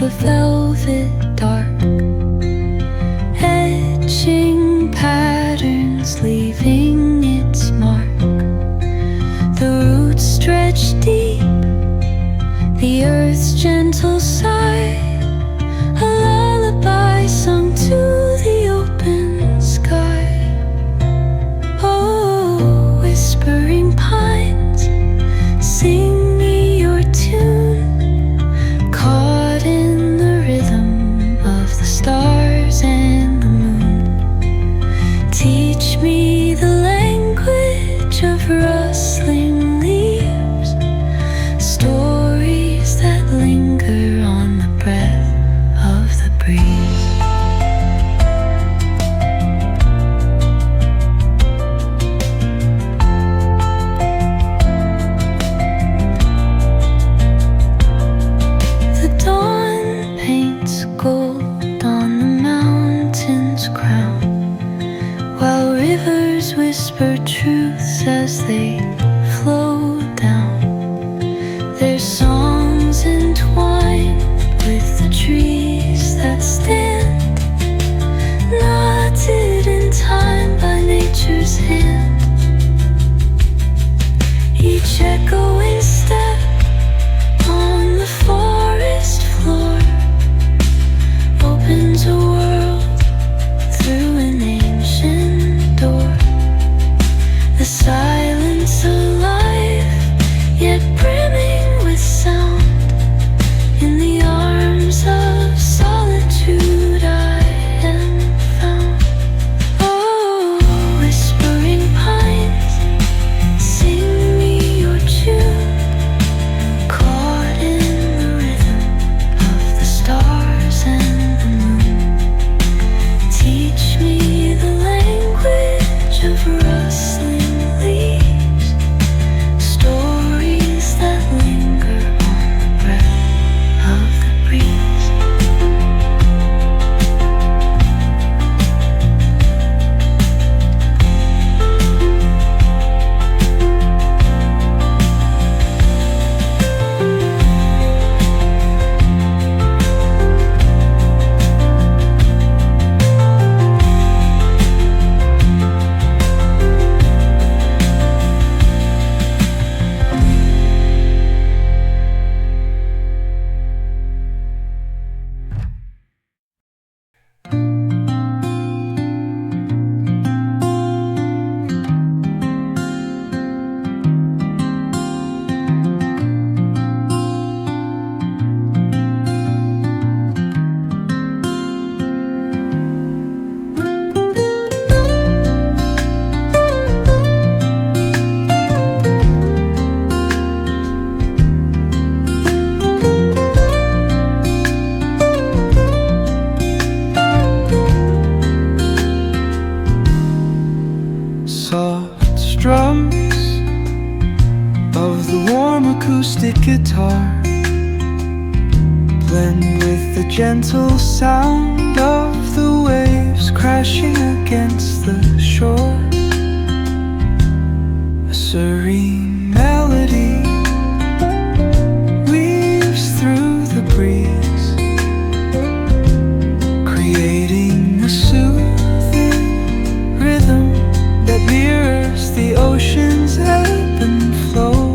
the velvet dark, etching patterns, leaving its mark. The roots stretch deep, the earth's gentle sigh, a lullaby sung to the open sky. Oh, whispering pines, sing me your tune, caught in the rhythm of the stars and the moon. Teach me the language of rustling leaves, stories that linger on the breath of the breeze. The dawn paints gold on the mountain's crown, while rivers whisper truths as they flow down. Their songs entwined with the trees that stand, knotted in time by nature's hand. Each echoing step on the forest floor opens a world through an ancient door. The silence alive, yet brimming with sound. In the arms of solitude I am found. Oh, whispering pines, sing me your tune, caught in the rhythm of the stars and the moon. Teach me the language of rustling leaves, stories that linger on the breath of the breeze. Soft strums of the warm acoustic guitar blend with the gentle sound of the waves crashing against the shore. A serene melody weaves through the breeze, creating a soothing rhythm that mirrors the ocean's ebb and flow.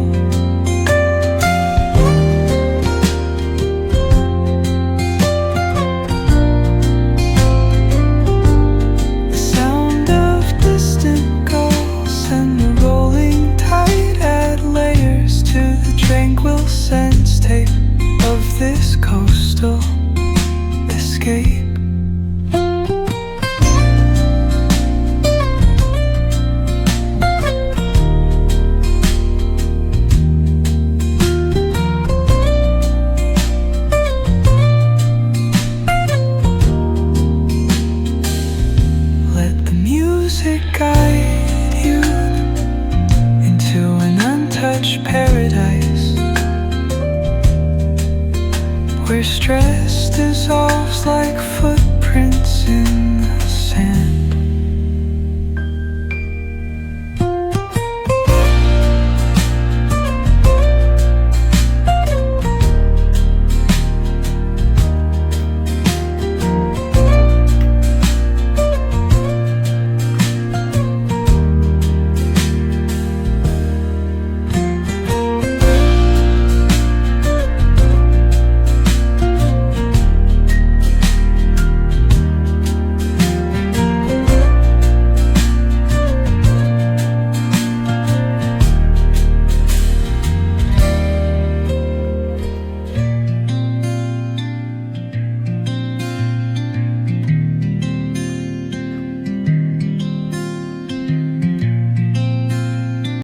The sound of distant gulls and the rolling tide add layers to the tranquil sense tape of this coastal escape. Guide you into an untouched paradise, where stress dissolves like